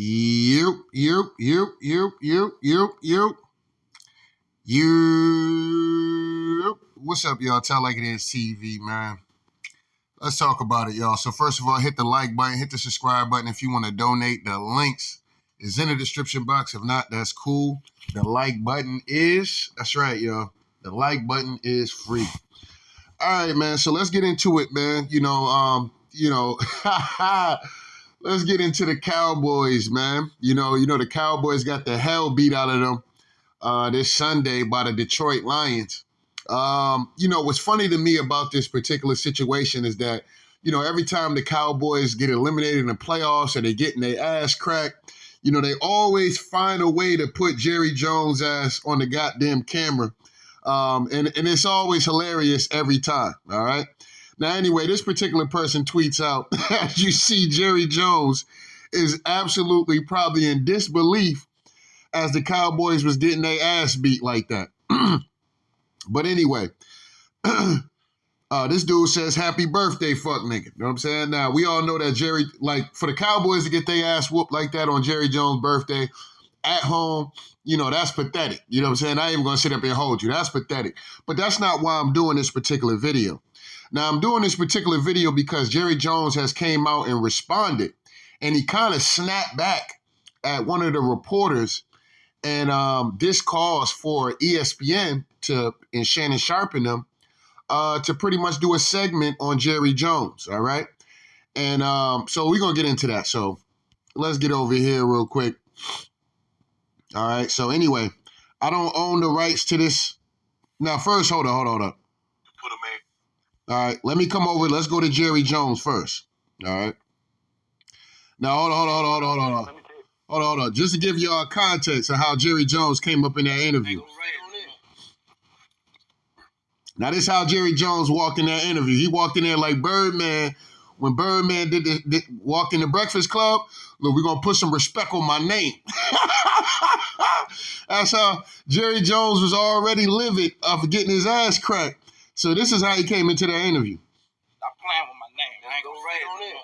You. What's up, y'all? Tell Like It Is TV, man. Let's talk about it, y'all. So first of all, hit the like button, hit the subscribe button if you want to donate. The links is in the description box. If not, that's cool. The like button is, that's right, y'all. The like button is free. All right, man. So let's get into it, man. Let's get into the Cowboys, man. The Cowboys got the hell beat out of them this Sunday by the Detroit Lions. What's funny to me about this particular situation is that, every time the Cowboys get eliminated in the playoffs or they getting their ass cracked, they always find a way to put Jerry Jones' ass on the goddamn camera. And it's always hilarious every time, all right? Now, anyway, this particular person tweets out, as you see, Jerry Jones is absolutely probably in disbelief as the Cowboys was getting their ass beat like that. But anyway, this dude says, happy birthday, fuck nigga. You know what I'm saying? Now, we all know that Jerry, for the Cowboys to get their ass whooped like that on Jerry Jones' birthday at home, that's pathetic. You know what I'm saying? I ain't even going to sit up here and hold you. That's pathetic. But that's not why I'm doing this particular video. Now, I'm doing this particular video because Jerry Jones has came out and responded, and he kind of snapped back at one of the reporters, and this calls for ESPN and Shannon Sharpe and them to pretty much do a segment on Jerry Jones, all right? And so we're going to get into that. So let's get over here real quick. All right, so anyway, I don't own the rights to this. Now, first, hold on. Put him in. All right, let me come over. Let's go to Jerry Jones first. All right. Now, hold on. Just to give y'all context of how Jerry Jones came up in that interview. Now, this is how Jerry Jones walked in that interview. He walked in there like Birdman. When Birdman walked in the Breakfast Club, look, we're going to put some respect on my name. That's how Jerry Jones was already livid for getting his ass cracked. So this is how he came into that interview. Stop playing with my name. I ain't gonna say on it.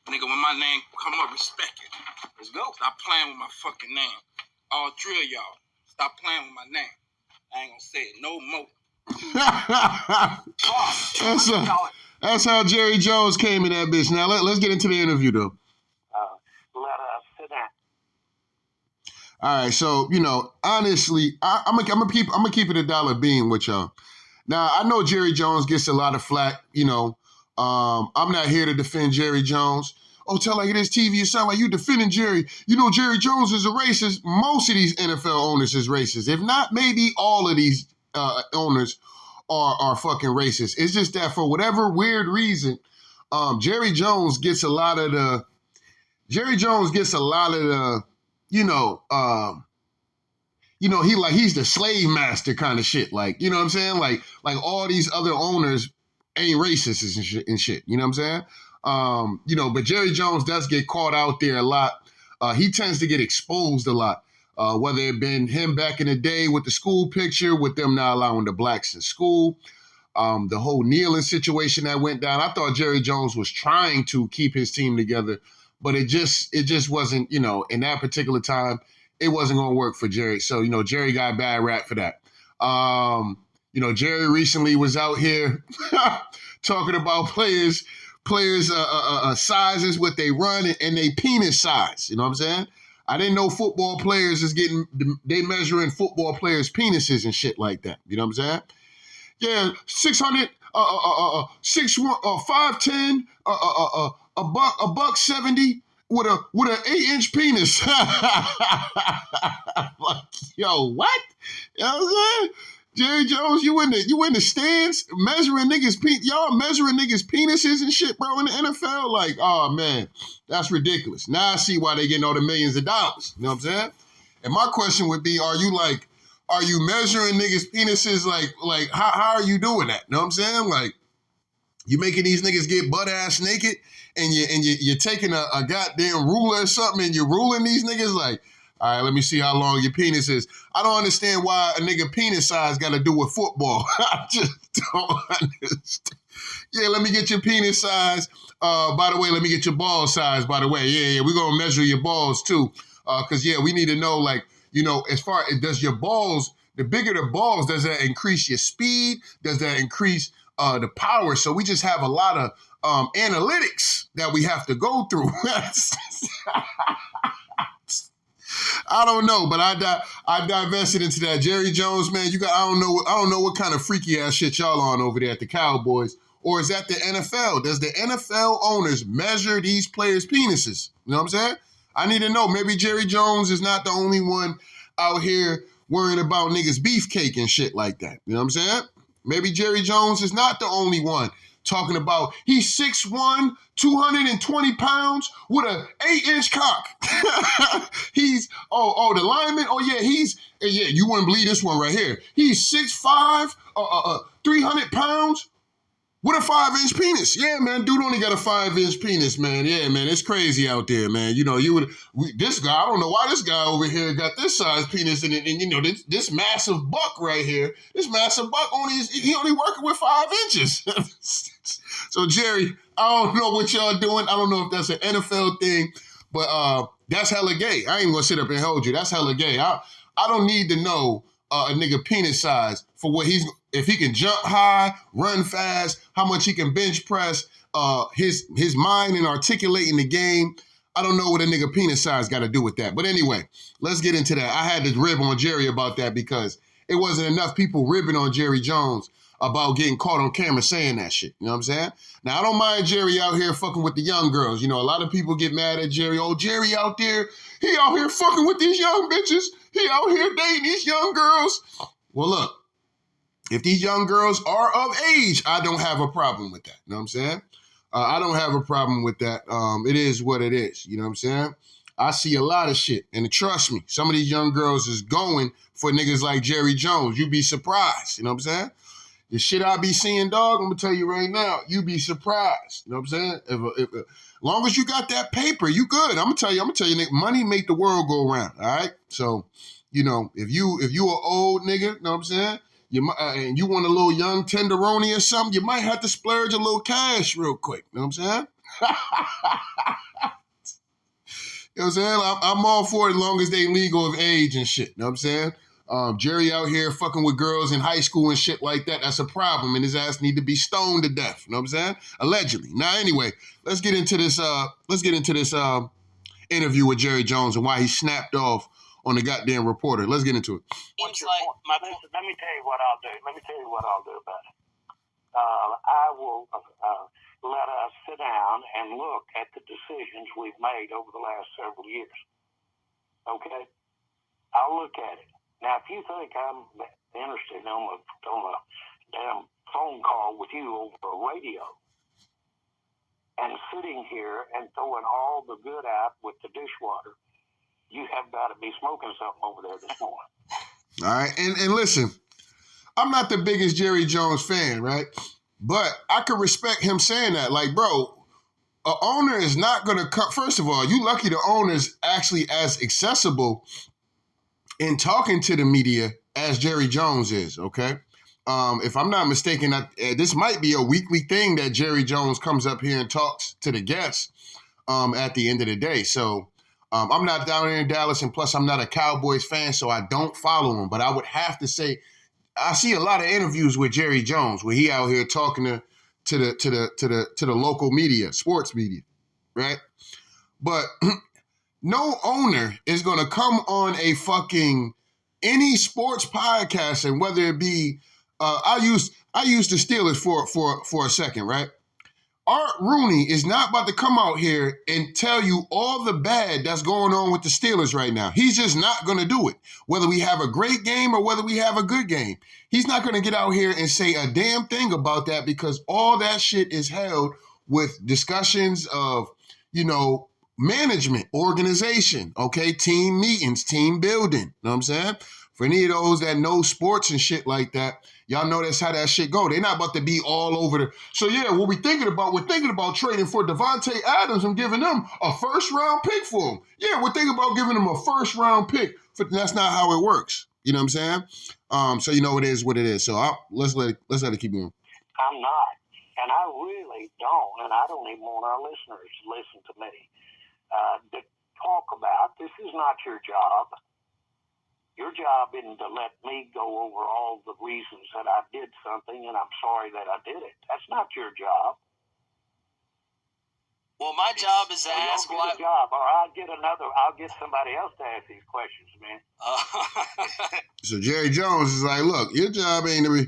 Nigga, when my name come up, respect it. Let's go. Stop playing with my fucking name. All three of y'all, stop playing with my name. I ain't gonna say it no more. That's how Jerry Jones came in that bitch. Now let's get into the interview though. Sit down. All right, so honestly, I'm gonna keep it $1 being with y'all. Now I know Jerry Jones gets a lot of flack. I'm not here to defend Jerry Jones. Oh, Tell Like It Is TV, you sound like you defending Jerry. Jerry Jones is a racist. Most of these NFL owners is racist. If not, maybe all of these owners are fucking racist. It's just that for whatever weird reason, Jerry Jones gets a lot of the. He's the slave master kind of shit. Like, you know what I'm saying? Like all these other owners ain't racist and shit. You know what I'm saying? But Jerry Jones does get caught out there a lot. He tends to get exposed a lot. Whether it been him back in the day with the school picture, with them not allowing the blacks in school, the whole kneeling situation that went down. I thought Jerry Jones was trying to keep his team together, but it just wasn't, in that particular time, it wasn't going to work for Jerry. So, Jerry got a bad rap for that. Jerry recently was out here talking about players' sizes, what they run, and they penis size. You know what I'm saying? I didn't know football players they measuring football players' penises and shit like that. You know what I'm saying? Yeah, 600, 6'1", 5'10", $170 with an 8-inch penis. Like, yo, what? You know what I'm saying? Jerry Jones, you in the stands measuring niggas' y'all measuring niggas' penises and shit, bro, in the NFL? Like, oh man, that's ridiculous. Now I see why they getting all the millions of dollars. You know what I'm saying? And my question would be, are you measuring niggas' penises? Like how are you doing that? You know what I'm saying? Like, you making these niggas get butt ass naked and you're taking a goddamn ruler or something and you're ruling these niggas like, all right, let me see how long your penis is. I don't understand why a nigga penis size got to do with football. I just don't understand. Yeah, let me get your penis size. By the way, let me get your ball size, by the way. Yeah, we're going to measure your balls, too. Because, we need to know, like, as far as does your balls, the bigger the balls, does that increase your speed? Does that increase the power? So we just have a lot of analytics that we have to go through. I don't know, but I divested into that. Jerry Jones, man, I don't know what kind of freaky ass shit y'all on over there at the Cowboys. Or is that the NFL? Does the NFL owners measure these players' penises? You know what I'm saying? I need to know. Maybe Jerry Jones is not the only one out here worrying about niggas' beefcake and shit like that. You know what I'm saying? Maybe Jerry Jones is not the only one talking about he's 6'1", 220 pounds with an 8-inch cock. He's, the lineman, you wouldn't believe this one right here. He's 6'5", 300 pounds with a 5-inch penis. Yeah, man, dude only got a 5-inch penis, man. Yeah, man, it's crazy out there, man. This guy, I don't know why this guy over here got this size penis and this massive buck right here, this massive buck he only working with 5 inches. So, Jerry, I don't know what y'all doing. I don't know if that's an NFL thing, but that's hella gay. I ain't gonna sit up and hold you. That's hella gay. I don't need to know a nigga penis size for if he can jump high, run fast, how much he can bench press, his mind in articulating the game. I don't know what a nigga penis size got to do with that. But anyway, let's get into that. I had to rib on Jerry about that because it wasn't enough people ribbing on Jerry Jones about getting caught on camera saying that shit. You know what I'm saying? Now, I don't mind Jerry out here fucking with the young girls. A lot of people get mad at Jerry. Oh, Jerry out there, he out here fucking with these young bitches. He out here dating these young girls. Well, look, if these young girls are of age, I don't have a problem with that. You know what I'm saying? I don't have a problem with that. It is what it is. You know what I'm saying? I see a lot of shit. And trust me, some of these young girls is going for niggas like Jerry Jones. You'd be surprised. You know what I'm saying? The shit I be seeing, dog, I'm going to tell you right now, you be surprised. You know what I'm saying? As long as you got that paper, you good. I'm going to tell you, nigga, money make the world go round, all right? So, if you an old nigga, you know what I'm saying? And you want a little young tenderoni or something, you might have to splurge a little cash real quick. You know what I'm saying? You know what I'm saying? I'm all for it as long as they legal of age and shit. You know what I'm saying? Jerry out here fucking with girls in high school and shit like that, that's a problem, and his ass need to be stoned to death. You know what I'm saying? Allegedly. Now, anyway, let's get into this interview with Jerry Jones and why he snapped off on the goddamn reporter. Let's get into it. Let me tell you what I'll do. Let me tell you what I'll do about it. I will let us sit down and look at the decisions we've made over the last several years. Okay? I'll look at it. Now, if you think I'm interested on a damn phone call with you over a radio and sitting here and throwing all the good out with the dishwater, you have got to be smoking something over there this morning. All right, and listen, I'm not the biggest Jerry Jones fan, right? But I could respect him saying that. Like, bro, an owner is not going to come. First of all, you lucky the owner's actually as accessible in talking to the media as Jerry Jones is, okay? If I'm not mistaken, this might be a weekly thing that Jerry Jones comes up here and talks to the guests at the end of the day. So I'm not down here in Dallas, and plus I'm not a Cowboys fan, so I don't follow him. But I would have to say, I see a lot of interviews with Jerry Jones where he out here talking to the local media, sports media, right? But no owner is going to come on a fucking any sports podcast, and whether it be I used the Steelers for a second, right? Art Rooney is not about to come out here and tell you all the bad that's going on with the Steelers right now. He's just not going to do it. Whether we have a great game or whether we have a good game, he's not going to get out here and say a damn thing about that, because all that shit is held with discussions of, management, organization, okay, team meetings, team building. You know what I'm saying? For any of those that know sports and shit like that, y'all know that's how that shit go. They're not about to be all over the... So yeah, what we're thinking about trading for Devontae Adams and giving them a first-round pick for him. Yeah, we're thinking about giving them a first-round pick. That's not how it works. You know what I'm saying? So it is what it is. So let's let it keep going. I'm not. And I really don't, and I don't even want our listeners to listen to me, to talk about, this is not your job. Your job isn't to let me go over all the reasons that I did something and I'm sorry that I did it. That's not your job. Well, my job is to ask why. why. Job, or I'll get somebody else to ask these questions, man. So Jerry Jones is like, look, your job ain't to be,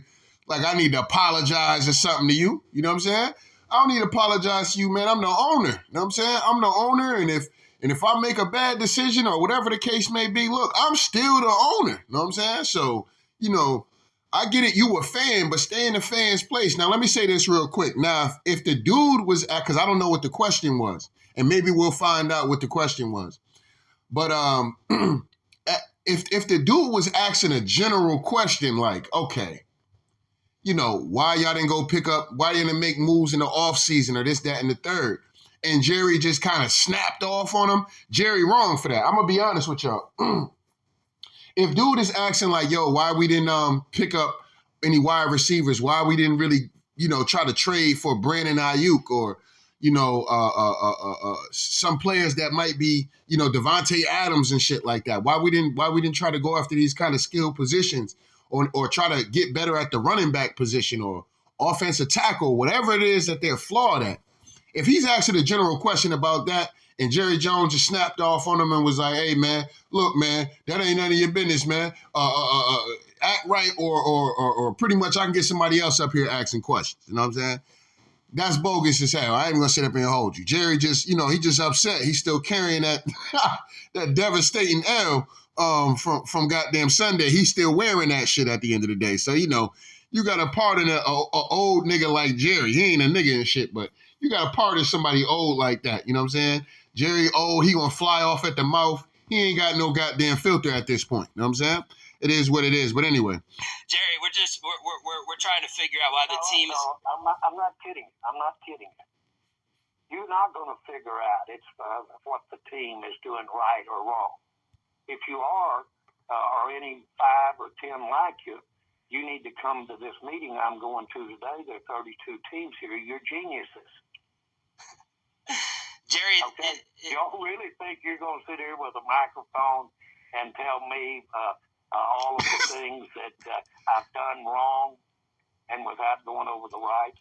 like, I need to apologize or something to you. You know what I'm saying? I don't need to apologize to you, man. I'm the owner. You know what I'm saying? I'm the owner, and if I make a bad decision or whatever the case may be, look, I'm still the owner. You know what I'm saying? So, you know, I get it. You a fan, but stay in the fan's place. Now, let me say this real quick. Now, if the dude was, because I don't know what the question was, and maybe we'll find out what the question was. But if the dude was asking a general question like, okay, you know, why y'all didn't go pick up, why didn't make moves in the offseason or this, that, and the third, and Jerry just kind of snapped off on him, Jerry wrong for that. I'm going to be honest with y'all. If dude is asking like, yo, why we didn't pick up any wide receivers, why we didn't really, you know, try to trade for Brandon Ayuk or, you know, some players that might be, you know, Devontae Adams and shit like that. Why we didn't try to go after these kind of skill positions or try to get better at the running back position or offensive tackle, whatever it is that they're flawed at. If he's asking a general question about that and Jerry Jones just snapped off on him and was like, hey, man, look, man, that ain't none of your business, man. Act right or pretty much I can get somebody else up here asking questions. You know what I'm saying? That's bogus as hell. I ain't gonna sit up here and hold you. Jerry just, you know, he just upset. He's still carrying that that devastating L from goddamn Sunday. He's still wearing that shit at the end of the day. So, you know, you got to pardon a old nigga like Jerry. He ain't a nigga and shit, but you got to pardon somebody old like that. You know what I'm saying? Jerry old, he gonna fly off at the mouth. He ain't got no goddamn filter at this point. You know what I'm saying? It is what it is. But anyway. Jerry, we're trying to figure out why the team is. I'm not kidding. I'm not kidding. You're not going to figure out what the team is doing right or wrong. If you are, or any 5 or 10 like you, you need to come to this meeting I'm going to today. There are 32 teams here. You're geniuses. Jerry, okay? Y'all really think you're going to sit here with a microphone and tell me all of the things that I've done wrong and without going over the rights?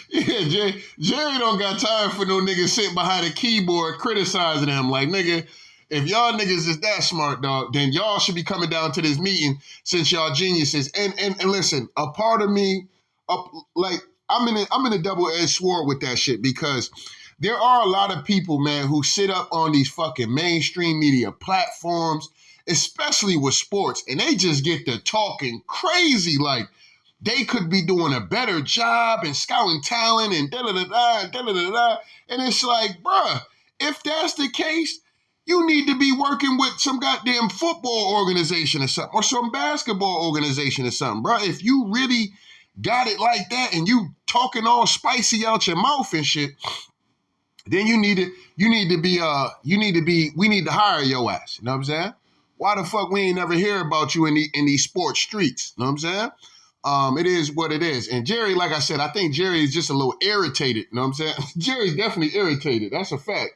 Yeah, Jerry don't got time for no niggas sitting behind a keyboard criticizing him. Like, nigga, if y'all niggas is that smart, dog, then y'all should be coming down to this meeting since y'all geniuses. And listen, a part of me, like, I'm in a double-edged sword with that shit because there are a lot of people, man, who sit up on these fucking mainstream media platforms, especially with sports, and they just get to talking crazy like they could be doing a better job and scouting talent and da-da-da-da, da-da-da-da. And it's like, bruh, if that's the case, you need to be working with some goddamn football organization or something, or some basketball organization or something, bruh. If you really got it like that and you talking all spicy out your mouth and shit, then we need to hire your ass. You know what I'm saying? Why the fuck we ain't never hear about you in these sports streets? You know what I'm saying? It is what it is. And Jerry, like I said, I think Jerry is just a little irritated. You know what I'm saying? Jerry's definitely irritated. That's a fact.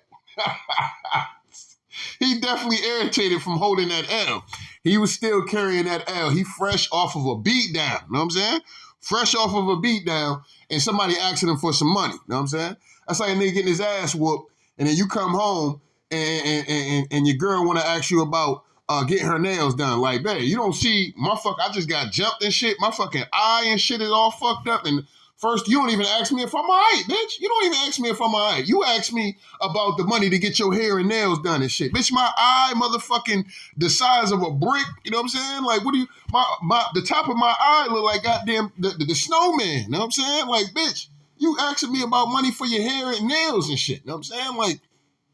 He definitely irritated from holding that L. He was still carrying that L. He fresh off of a beat down. You know what I'm saying? Fresh off of a beat down and somebody asking him for some money. You know what I'm saying? That's like a nigga getting his ass whooped and then you come home and your girl want to ask you about getting her nails done. Like, babe, you don't see my I just got jumped and shit. My fucking eye and shit is all fucked up. And first, you don't even ask me if I'm all right, bitch. You don't even ask me if I'm all right. You ask me about the money to get your hair and nails done and shit. Bitch, my eye, motherfucking the size of a brick. You know what I'm saying? Like, what do you, the top of my eye look like goddamn the snowman. You know what I'm saying? Like, bitch, you asking me about money for your hair and nails and shit. You know what I'm saying? Like,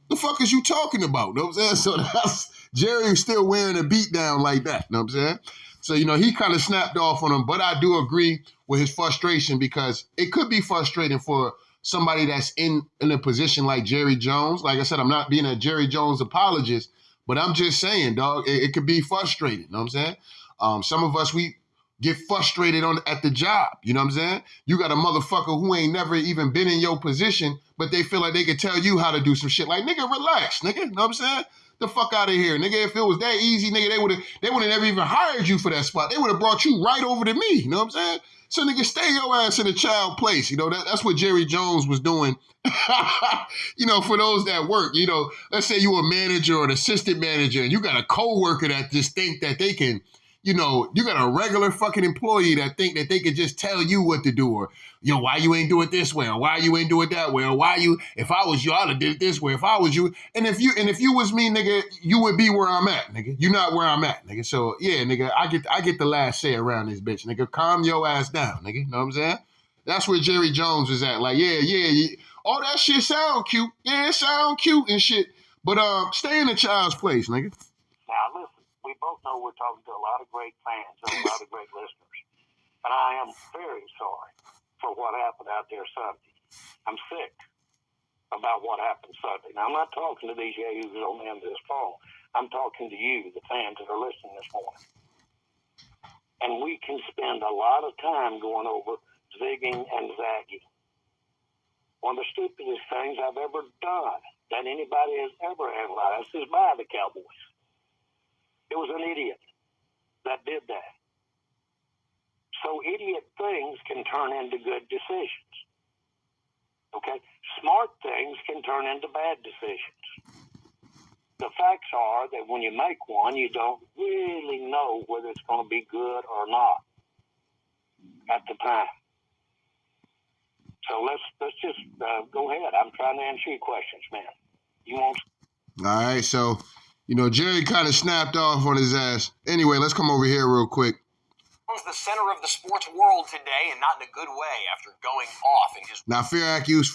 the fuck is you talking about? You know what I'm saying? So that's Jerry still wearing a beat down like that. You know what I'm saying? So, you know, he kind of snapped off on him, but I do agree with his frustration because it could be frustrating for somebody that's in a position like Jerry Jones. Like I said, I'm not being a Jerry Jones apologist, but I'm just saying, dog, it could be frustrating. You know what I'm saying? Some of us, we get frustrated at the job. You know what I'm saying? You got a motherfucker who ain't never even been in your position, but they feel like they could tell you how to do some shit. Like, nigga, relax, nigga. You know what I'm saying? The fuck out of here, nigga. If it was that easy, nigga, they would have never even hired you for that spot. They would have brought you right over to me. You know what I'm saying? So, nigga, stay your ass in a child place. You know, that's what Jerry Jones was doing, you know, for those that work. You know, let's say you a manager or an assistant manager and you got a coworker that just think that they can, you know, you got a regular fucking employee that think that they could just tell you what to do, or, you know, why you ain't do it this way, or why you ain't do it that way, or why you, if I was you, I'd have did it this way, if I was you. And if you was me, nigga, you would be where I'm at, nigga. You're not where I'm at, nigga. So, yeah, nigga, I get the last say around this bitch, nigga. Calm your ass down, nigga. You know what I'm saying? That's where Jerry Jones was at. Like, yeah. All that shit sound cute. Yeah, it sound cute and shit. But stay in the child's place, nigga. Now, listen, we both know we're talking to a lot of great fans and a lot of great listeners. And I am very sorry for what happened out there Sunday. I'm sick about what happened Sunday. Now, I'm not talking to these yahoos on the end of this phone. I'm talking to you, the fans that are listening this morning. And we can spend a lot of time going over zigging and zagging. One of the stupidest things I've ever done that anybody has ever analyzed is by the Cowboys. It was an idiot that did that. So idiot things can turn into good decisions. Okay? Smart things can turn into bad decisions. The facts are that when you make one, you don't really know whether it's going to be good or not at the time. So let's just go ahead. I'm trying to answer your questions, man. You won't. All right, so, you know, Jerry kind of snapped off on his ass. Anyway, let's come over here real quick. The center of the sports world today, and not in a good way after going off in his... Now, fair accuse.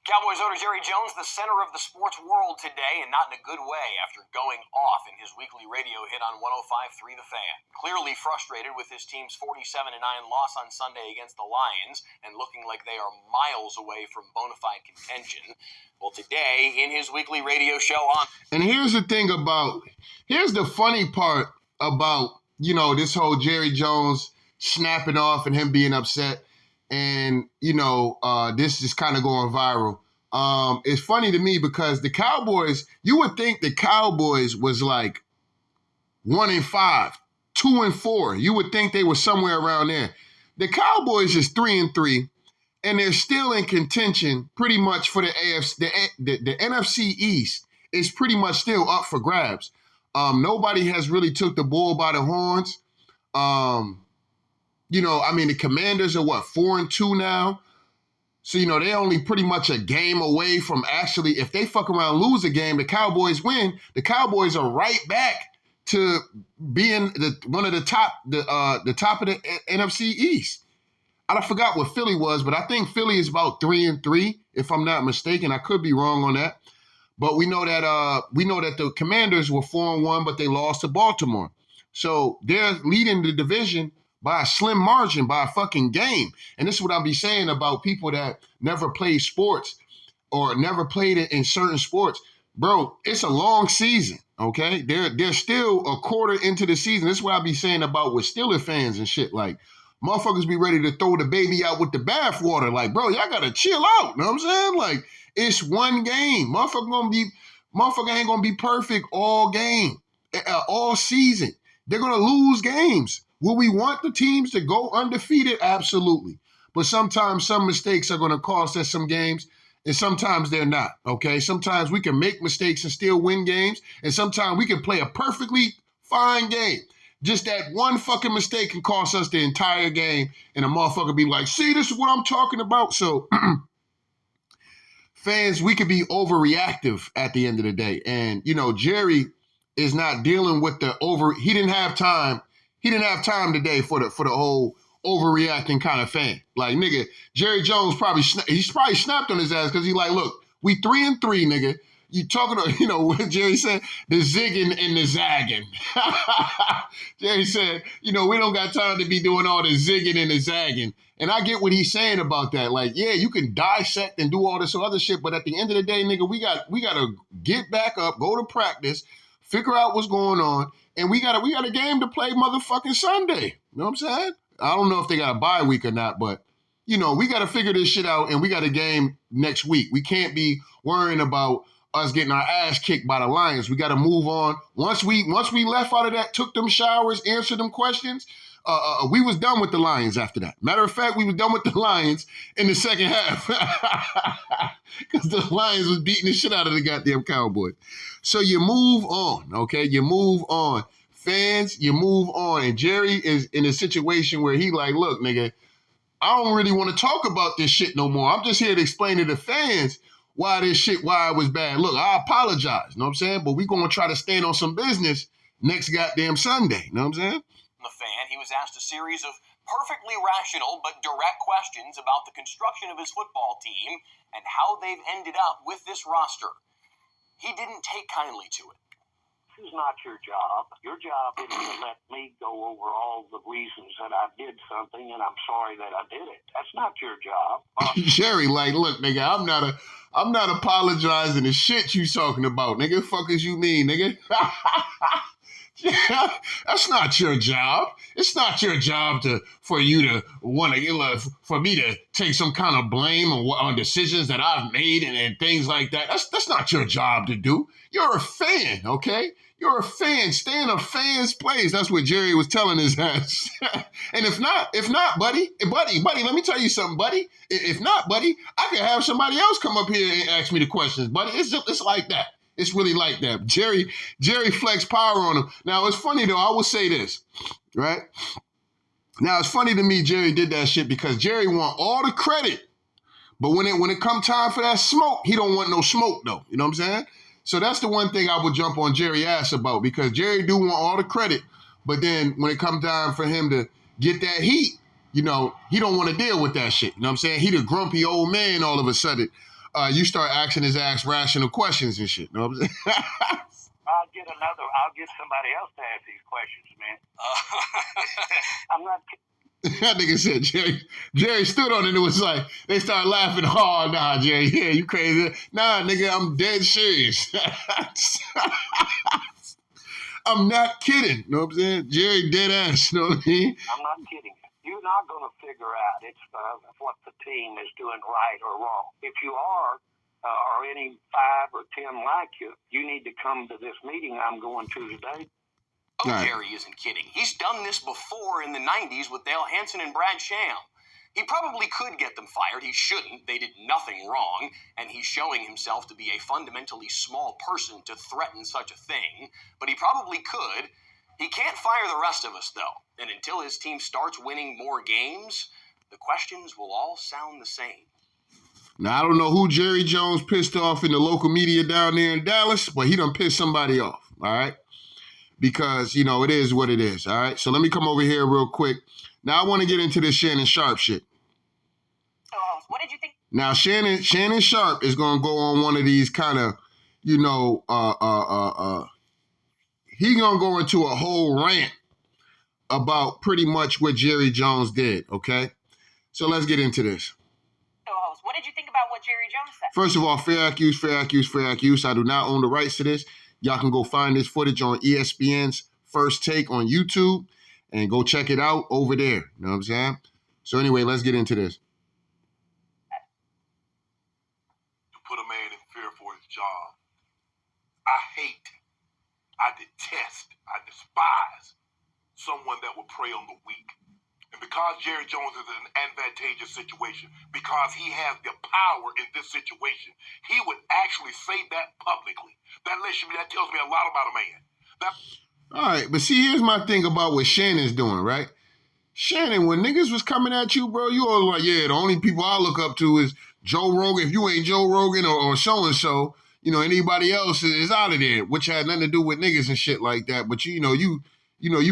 Cowboys owner Jerry Jones, the center of the sports world today, and not in a good way after going off in his weekly radio hit on 105.3 The Fan. Clearly frustrated with his team's 47-9 loss on Sunday against the Lions, and looking like they are miles away from bona fide contention. Well, today, in his weekly radio show on... And here's the funny part about, you know, this whole Jerry Jones snapping off and him being upset. And, you know, this is kind of going viral. It's funny to me because the Cowboys, you would think the Cowboys was like 1-5, 2-4. You would think they were somewhere around there. The Cowboys is 3-3, and they're still in contention pretty much for the AFC. The NFC East is pretty much still up for grabs. Nobody has really took the bull by the horns. You know, I mean, the Commanders are 4-2 now. So, you know, they only pretty much a game away from actually, if they fuck around, lose a game, the Cowboys win. The Cowboys are right back to being one of the top of the NFC East. I forgot what Philly was, but I think Philly is about 3-3, if I'm not mistaken. I could be wrong on that. But we know that the Commanders were 4-1, but they lost to Baltimore. So they're leading the division by a slim margin, by a fucking game. And this is what I'll be saying about people that never played sports or never played it in certain sports. Bro, it's a long season, okay? They're still a quarter into the season. This is what I'll be saying about with Steelers fans and shit. Like, motherfuckers be ready to throw the baby out with the bathwater. Like, bro, y'all gotta chill out. You know what I'm saying? Like, it's one game. Motherfucker ain't gonna be perfect all game, all season. They're gonna lose games. Will we want the teams to go undefeated? Absolutely. But sometimes some mistakes are going to cost us some games, and sometimes they're not, okay? Sometimes we can make mistakes and still win games, and sometimes we can play a perfectly fine game. Just that one fucking mistake can cost us the entire game, and a motherfucker be like, see, this is what I'm talking about. So, fans, we could be overreactive at the end of the day. And, you know, Jerry is not dealing with he didn't have time. He didn't have time today for the whole overreacting kind of fan. Like, nigga, Jerry Jones he's probably snapped on his ass because he's like, look, we 3-3, nigga. You talking to, you know, what Jerry said, the zigging and the zagging. Jerry said, you know, we don't got time to be doing all the zigging and the zagging. And I get what he's saying about that. Like, yeah, you can dissect and do all this other shit, but at the end of the day, nigga, we got to get back up, go to practice, figure out what's going on, And we got a game to play motherfucking Sunday. You know what I'm saying? I don't know if they got a bye week or not, but we got to figure this shit out, and we got a game next week. We can't be worrying about us getting our ass kicked by the Lions. We got to move on. Once we left out of that, took them showers, answered them questions, we was done with the Lions after that. Matter of fact, we was done with the Lions in the second half because the Lions was beating the shit out of the goddamn Cowboys. So you move on, okay? You move on. Fans, you move on. And Jerry is in a situation where he like, look, nigga, I don't really want to talk about this shit no more. I'm just here to explain to the fans why it was bad. Look, I apologize, you know what I'm saying? But we going to try to stand on some business next goddamn Sunday, you know what I'm saying? The fan, he was asked a series of perfectly rational but direct questions about the construction of his football team and how they've ended up with this roster. He didn't take kindly to it. This is not your job. Your job isn't to let me go over all the reasons that I did something and I'm sorry that I did it. That's not your job. Jerry, like, look, nigga, I'm not apologizing the shit you talking about, nigga. Fuck as you mean, nigga? Yeah, that's not your job. It's not your job for me to take some kind of blame on decisions that I've made and things like that. That's not your job to do. You're a fan, okay? You're a fan. Stay in a fan's place. That's what Jerry was telling his ass. And if not, buddy, let me tell you something, buddy. If not, buddy, I can have somebody else come up here and ask me the questions, buddy. It's like that. It's really like that. Jerry flexed power on him. Now, it's funny, though. I will say this, right? Now, it's funny to me Jerry did that shit because Jerry want all the credit. But when it come time for that smoke, he don't want no smoke, though. You know what I'm saying? So that's the one thing I would jump on Jerry ass about because Jerry do want all the credit. But then when it comes time for him to get that heat, he don't want to deal with that shit. You know what I'm saying? He the grumpy old man all of a sudden. You start asking his ass rational questions and shit. You know what I'm saying? I'll get somebody else to ask these questions, man. I'm not kidding. That nigga said Jerry stood on it and it was like, they started laughing. Oh, nah, Jerry, yeah, you crazy. Nah, nigga, I'm dead serious. I'm not kidding. You know what I'm saying? Jerry dead ass, you know what I mean? I'm not kidding. You're not going to figure out what the team is doing right or wrong. If you are, or any 5 or 10 like you, you need to come to this meeting I'm going to today. Oh, right. Jerry isn't kidding. He's done this before in the 90s with Dale Hansen and Brad Sham. He probably could get them fired. He shouldn't. They did nothing wrong, and he's showing himself to be a fundamentally small person to threaten such a thing, but he probably could. He can't fire the rest of us, though, and until his team starts winning more games, the questions will all sound the same. Now, I don't know who Jerry Jones pissed off in the local media down there in Dallas, but he done pissed somebody off, all right? Because, it is what it is, all right? So let me come over here real quick. Now, I want to get into this Shannon Sharpe shit. What did you think? Now, Shannon Sharpe is going to go on one of these kind of, he going to go into a whole rant about pretty much what Jerry Jones did, okay? So let's get into this. What did you think about what Jerry Jones said? First of all, fair accuse. I do not own the rights to this. Y'all can go find this footage on ESPN's First Take on YouTube and go check it out over there. You know what I'm saying? So anyway, let's get into this. To put a man in fear for his job. I detest, I despise someone that will prey on the weak. And because Jerry Jones is in an advantageous situation, because he has the power in this situation, he would actually say that publicly. That tells me a lot about a man. All right, but see, here's my thing about what Shannon's doing, right? Shannon, when niggas was coming at you, bro, you all like, yeah, the only people I look up to is Joe Rogan. If you ain't Joe Rogan or so-and-so, anybody else is out of there, which had nothing to do with niggas and shit like that. But you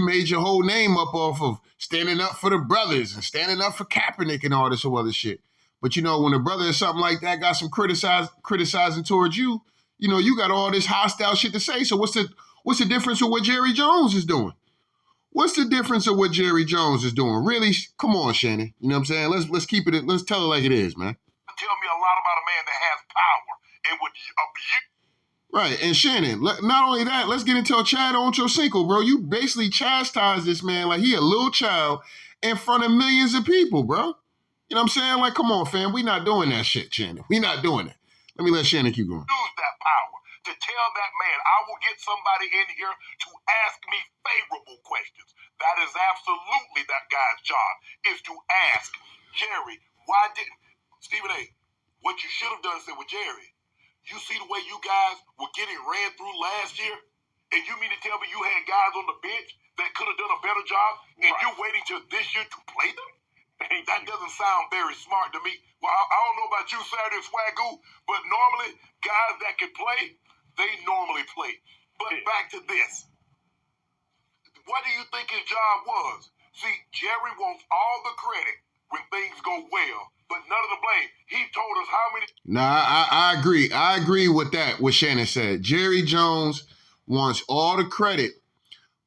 made your whole name up off of standing up for the brothers and standing up for Kaepernick and all this other shit. But when a brother or something like that got some criticizing towards you, you got all this hostile shit to say. So what's the difference of what Jerry Jones is doing? What's the difference of what Jerry Jones is doing? Really? Come on, Shannon. You know what I'm saying? Let's keep it. Let's tell it like it is, man. Tell me a lot about a man that has power and would abuse. Right, and Shannon, not only that, let's get into Chad Ochocinco, bro. You basically chastise this man like he a little child in front of millions of people, bro. You know what I'm saying? Like, come on, fam. We not doing that shit, Shannon. We not doing that. Let me let Shannon keep going. Use that power to tell that man, I will get somebody in here to ask me favorable questions. That is absolutely that guy's job, is to ask Jerry, why didn't Stephen A., what you should have done is said with Jerry, you see the way you guys were getting ran through last year? And you mean to tell me you had guys on the bench that could have done a better job, and you're waiting till this year to play them? That doesn't sound very smart to me. Well, I don't know about you, Saturday Swagoo, but normally guys that can play, they normally play. But back to this. What do you think his job was? See, Jerry wants all the credit when things go well, but none of the blame. He told us how many... Nah, I agree. I agree with that, what Shannon said. Jerry Jones wants all the credit,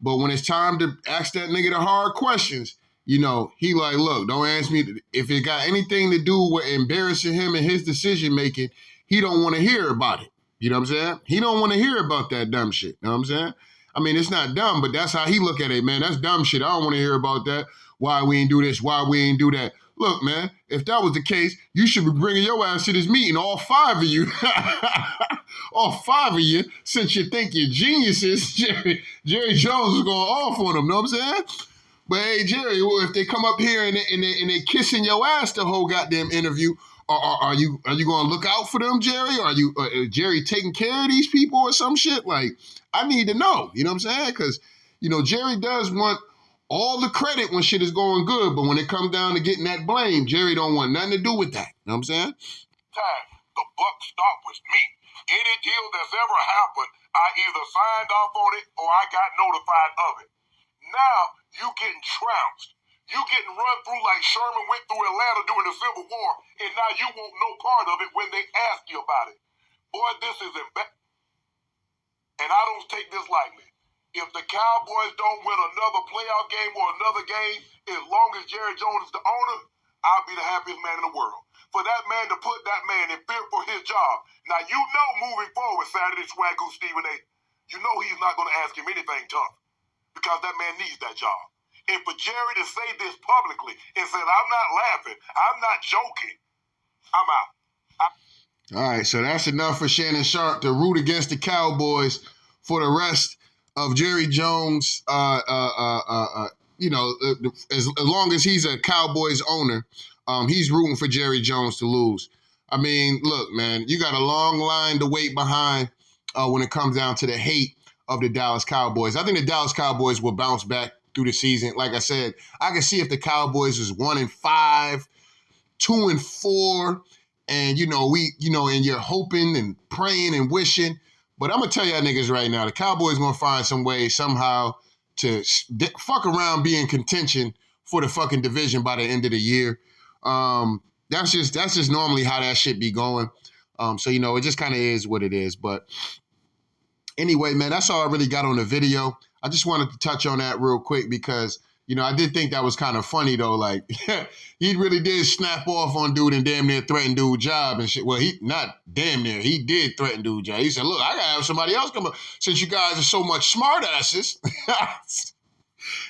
but when it's time to ask that nigga the hard questions, you know, he like, look, don't ask me. If it got anything to do with embarrassing him and his decision-making, he don't want to hear about it. You know what I'm saying? He don't want to hear about that dumb shit. You know what I'm saying? I mean, it's not dumb, but that's how he look at it, man. That's dumb shit. I don't want to hear about that. Why we ain't do this? Why we ain't do that? Look, man, if that was the case, you should be bringing your ass to this meeting, all five of you. All five of you, since you think you're geniuses. Jerry Jones is going off on them, know what I'm saying? But hey, Jerry, if they come up here and they kissing your ass the whole goddamn interview, are you going to look out for them, Jerry? Are you Jerry taking care of these people or some shit? Like, I need to know, you know what I'm saying? Because, you know, Jerry does want all the credit when shit is going good, but when it comes down to getting that blame, Jerry don't want nothing to do with that. You know what I'm saying? Time the buck stop with me. Any deal that's ever happened, I either signed off on it or I got notified of it. Now you getting trounced. You getting run through like Sherman went through Atlanta during the Civil War, and now you want no part of it when they ask you about it. Boy, this is embarrassing. And I don't take this lightly. If the Cowboys don't win another playoff game or another game, as long as Jerry Jones is the owner, I'll be the happiest man in the world. For that man to put that man in fear for his job. Now, you know moving forward, Saturday Swagoo Stephen A., you know he's not going to ask him anything tough because that man needs that job. And for Jerry to say this publicly and say, I'm not laughing, I'm not joking, I'm out. All right, so that's enough for Shannon Sharpe to root against the Cowboys for the rest of Jerry Jones. You know, as long as he's a Cowboys owner, he's rooting for Jerry Jones to lose. I mean, look, man, you got a long line to wait behind when it comes down to the hate of the Dallas Cowboys. I think the Dallas Cowboys will bounce back through the season. Like I said, I can see if the Cowboys is 1-5, 2-4, and and you're hoping and praying and wishing. But I'm gonna tell y'all niggas right now, the Cowboys gonna find some way somehow to fuck around, be in contention for the fucking division by the end of the year. That's just normally how that shit be going. So it just kind of is what it is. But anyway, man, that's all I really got on the video. I just wanted to touch on that real quick because, I did think that was kind of funny, though. Like, he really did snap off on dude and damn near threaten dude's job and shit. Well, he not damn near. He did threaten dude's job. He said, look, I got to have somebody else come up. Since you guys are so much smart asses.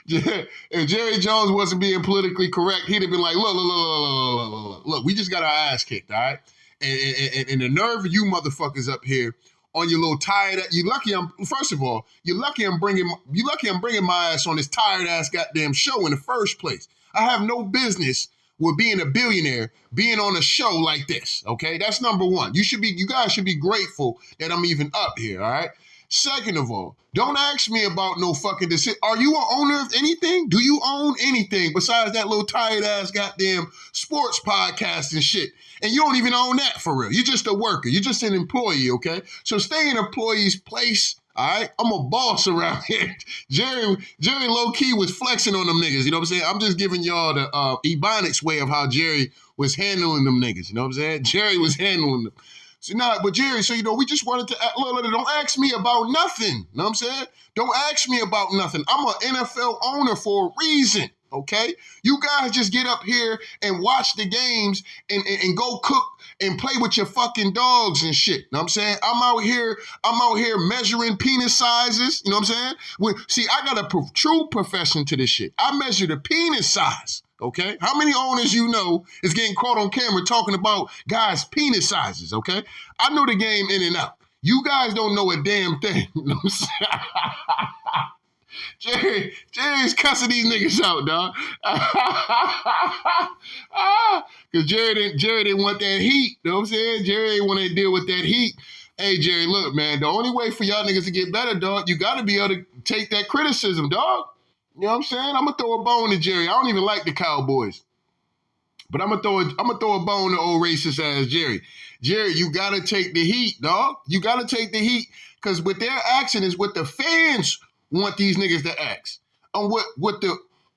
If Jerry Jones wasn't being politically correct, he'd have been like, look, we just got our ass kicked, all right? And the nerve of you motherfuckers up here on your little tired, you're lucky I'm bringing my ass on this tired ass goddamn show in the first place. I have no business with being a billionaire, being on a show like this, okay? That's number one. You guys should be grateful that I'm even up here, all right? Second of all, don't ask me about no fucking decision. Are you an owner of anything? Do you own anything besides that little tired ass goddamn sports podcast and shit? And you don't even own that for real. You're just a worker. You're just an employee, okay? So stay in employee's place, all right? I'm a boss around here. Jerry low-key was flexing on them niggas, you know what I'm saying? I'm just giving y'all the Ebonics way of how Jerry was handling them niggas, you know what I'm saying? Jerry was handling them. So, but Jerry, we just wanted to, don't ask me about nothing, you know what I'm saying? Don't ask me about nothing. I'm an NFL owner for a reason, okay? You guys just get up here and watch the games and go cook and play with your fucking dogs and shit. You know what I'm saying? I'm out here measuring penis sizes. You know what I'm saying? See, I got a true profession to this shit. I measure the penis size. Okay? How many owners you know is getting caught on camera talking about guys' penis sizes, okay? I know the game in and out. You guys don't know a damn thing. You know what I'm saying? Jerry's cussing these niggas out, dog. Because Jerry didn't want that heat. You know what I'm saying? Jerry ain't want to deal with that heat. Hey, Jerry, look, man, the only way for y'all niggas to get better, dog, you got to be able to take that criticism, dog. You know what I'm saying? I'm going to throw a bone to Jerry. I don't even like the Cowboys. But I'm gonna throw a bone to old racist ass Jerry. Jerry, you got to take the heat, dog. You got to take the heat. Because what they're asking is what the fans want these niggas to ask. On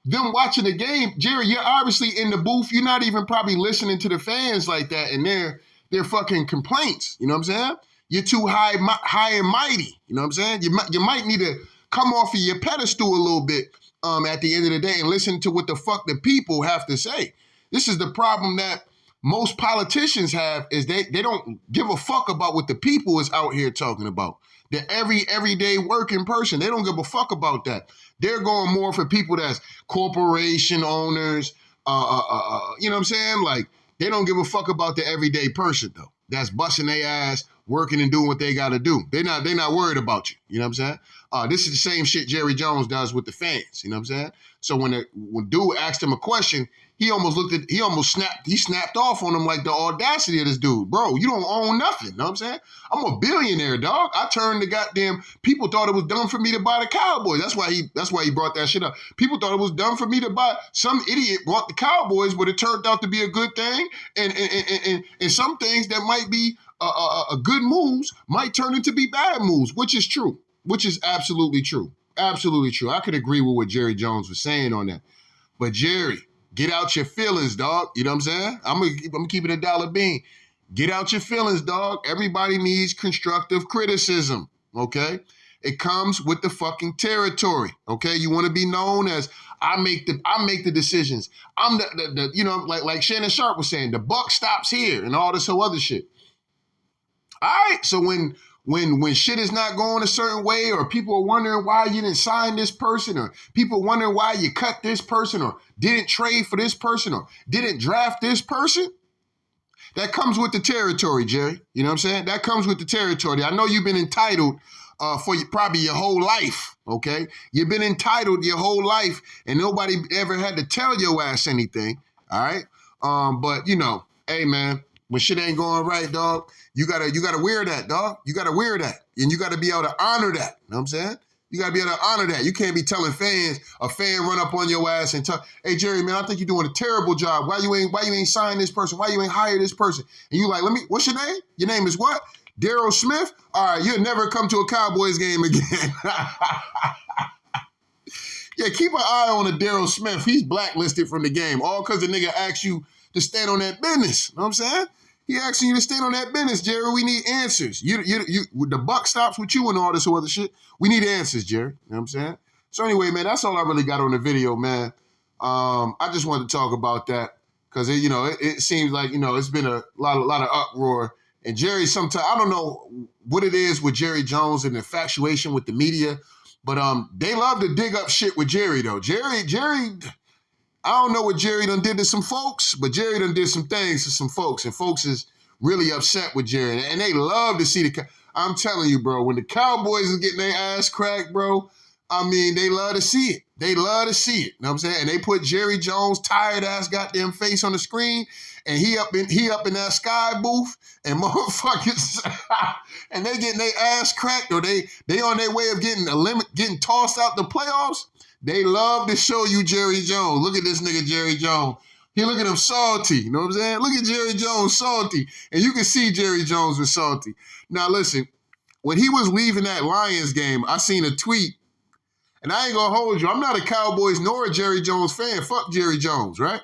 them watching the game, Jerry, you're obviously in the booth. You're not even probably listening to the fans like that and their fucking complaints. You know what I'm saying? You're too high and mighty. You know what I'm saying? You might need to come off of your pedestal a little bit at the end of the day and listen to what the fuck the people have to say. This is the problem that most politicians have, is they don't give a fuck about what the people is out here talking about. The everyday working person, they don't give a fuck about that. They're going more for people that's corporation owners, you know what I'm saying? Like, they don't give a fuck about the everyday person, though. That's busting their ass, working and doing what they got to do. They're not worried about you. You know what I'm saying? This is the same shit Jerry Jones does with the fans. You know what I'm saying? So when dude asked him a question, he snapped off on him like the audacity of this dude. Bro, you don't own nothing. You know what I'm saying? I'm a billionaire, dog. I turned the goddamn, people thought it was dumb for me to buy the Cowboys. That's why he brought that shit up. People thought it was dumb for me to buy, some idiot bought the Cowboys, but it turned out to be a good thing. And some things that might be a good moves might turn into be bad moves, which is true, which is absolutely true. Absolutely true. I could agree with what Jerry Jones was saying on that. But Jerry, get out your feelings, dog. You know what I'm saying? I'm gonna keep it a dollar bean. Get out your feelings, dog. Everybody needs constructive criticism, okay? It comes with the fucking territory, okay? You want to be known as I make the decisions. I'm the you know, like Shannon Sharp was saying, the buck stops here and all this whole other shit. All right, so when shit is not going a certain way, or people are wondering why you didn't sign this person, or people wondering why you cut this person, or didn't trade for this person, or didn't draft this person, that comes with the territory, Jerry. You know what I'm saying? That comes with the territory. I know you've been entitled for probably your whole life, okay? You've been entitled your whole life, and nobody ever had to tell your ass anything, all right? But, you know, hey, man, when shit ain't going right, dog, you gotta wear that, dog. You gotta wear that. And you gotta be able to honor that. You know what I'm saying? You gotta be able to honor that. You can't be telling fans, a fan run up on your ass and tell, hey, Jerry, man, I think you're doing a terrible job. Why you ain't sign this person? Why you ain't hire this person? And you like, what's your name? Your name is what? Daryl Smith? All right, you'll never come to a Cowboys game again. Yeah, keep an eye on the Daryl Smith. He's blacklisted from the game, all because the nigga asked you to stand on that business. You know what I'm saying? He asking you to stand on that business, Jerry. We need answers. The buck stops with you and all this other shit. We need answers, Jerry. You know what I'm saying? So anyway, man, that's all I really got on the video, man. I just wanted to talk about that because it seems like it's been a lot of uproar. And Jerry, sometimes I don't know what it is with Jerry Jones and the infatuation with the media, but they love to dig up shit with Jerry though. Jerry. I don't know what Jerry done did to some folks, but Jerry done did some things to some folks, and folks is really upset with Jerry. And they love to see I'm telling you, bro, when the Cowboys is getting their ass cracked, bro, I mean, they love to see it. They love to see it. You know what I'm saying? And they put Jerry Jones' tired ass goddamn face on the screen, and he up in that Sky booth, and motherfuckers, and they getting their ass cracked, or they on their way of getting tossed out the playoffs. They love to show you Jerry Jones. Look at this nigga Jerry Jones. Look at him salty. You know what I'm saying? Look at Jerry Jones salty. And you can see Jerry Jones was salty. Now listen, when he was leaving that Lions game, I seen a tweet, and I ain't gonna hold you. I'm not a Cowboys nor a Jerry Jones fan. Fuck Jerry Jones, right?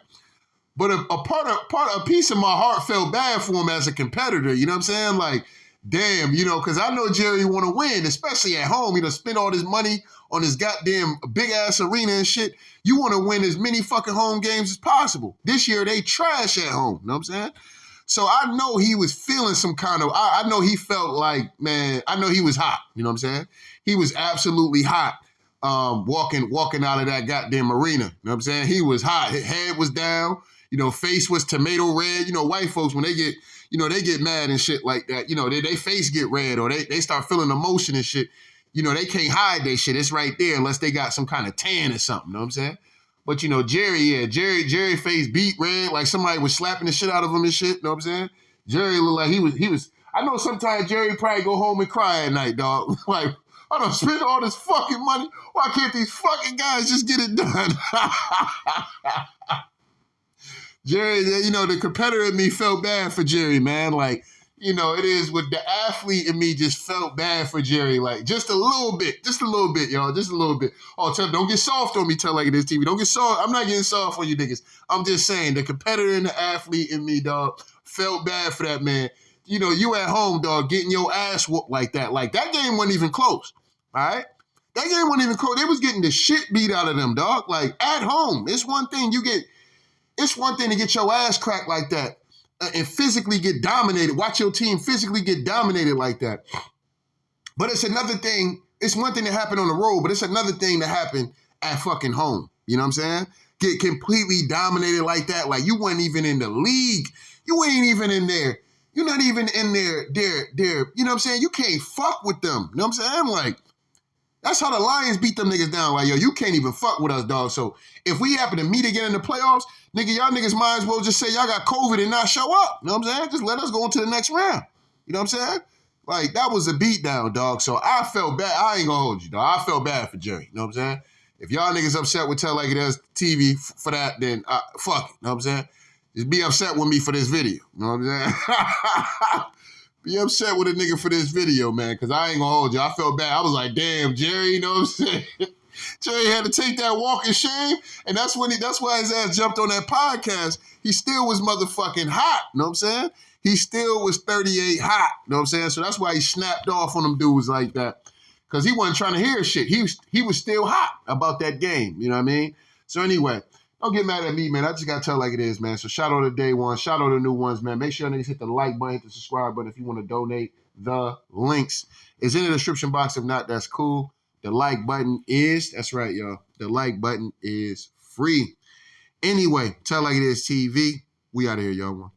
But a piece of my heart felt bad for him as a competitor. You know what I'm saying? Like, damn, because I know Jerry want to win, especially at home. He done spent all this money on this goddamn big-ass arena and shit. You want to win as many fucking home games as possible. This year, they trash at home. You know what I'm saying? So I know he was feeling some kind of, I know he felt like, man, I know he was hot. You know what I'm saying? He was absolutely hot walking out of that goddamn arena. You know what I'm saying? He was hot. His head was down. You know, face was tomato red. You know, white folks, when they get, you know, they get mad and shit like that. You know, they face get red or they start feeling emotion and shit. You know, they can't hide their shit. It's right there unless they got some kind of tan or something. You know what I'm saying? But, you know, Jerry face beat red, like somebody was slapping the shit out of him and shit. You know what I'm saying? Jerry looked like he was, I know sometimes Jerry probably go home and cry at night, dog. Like, I don't spend all this fucking money. Why can't these fucking guys just get it done? Jerry, you know, the competitor in me felt bad for Jerry, man. Like, you know, it is with the athlete in me just felt bad for Jerry. Like, just a little bit, y'all. Just a little bit. Oh, don't get soft on me, Tell Like It Is TV. Don't get soft. I'm not getting soft on you niggas. I'm just saying the competitor and the athlete in me, dog, felt bad for that man. You know, you at home, dog, getting your ass whooped like that. Like, that game wasn't even close, all right? That game wasn't even close. They was getting the shit beat out of them, dog. Like, at home. It's one thing to get your ass cracked like that. And physically get dominated. Watch your team physically get dominated like that. But it's another thing. It's one thing to happen on the road, but it's another thing to happen at fucking home. You know what I'm saying? Get completely dominated like that. Like you weren't even in the league. You ain't even in there. You're not even in there. You know what I'm saying? You can't fuck with them. You know what I'm saying? Like, that's how the Lions beat them niggas down. Like, yo, you can't even fuck with us, dog. So if we happen to meet again in the playoffs, nigga, y'all niggas might as well just say y'all got COVID and not show up. You know what I'm saying? Just let us go into the next round. You know what I'm saying? Like, that was a beatdown, dog. So I felt bad. I ain't gonna hold you, dog. I felt bad for Jerry. You know what I'm saying? If y'all niggas upset with Tell Like It Is TV for that, then fuck it. You know what I'm saying? Just be upset with me for this video. You know what I'm saying? Be upset with a nigga for this video, man, because I ain't gonna hold you. I felt bad. I was like, damn, Jerry, you know what I'm saying? Jerry had to take that walk of shame, and that's why his ass jumped on that podcast. He still was motherfucking hot, you know what I'm saying? He still was 38 hot, you know what I'm saying? So that's why he snapped off on them dudes like that, because he wasn't trying to hear shit. He was still hot about that game, you know what I mean? So anyway, don't get mad at me, man. I just got to tell like it is, man. So shout out to day one. Shout out to new ones, man. Make sure niggas hit the like button, hit the subscribe button if you want to donate. The links is in the description box. If not, that's cool. The like button is, that's right, y'all. The like button is free. Anyway, Tell Like It Is TV. We out of here, y'all.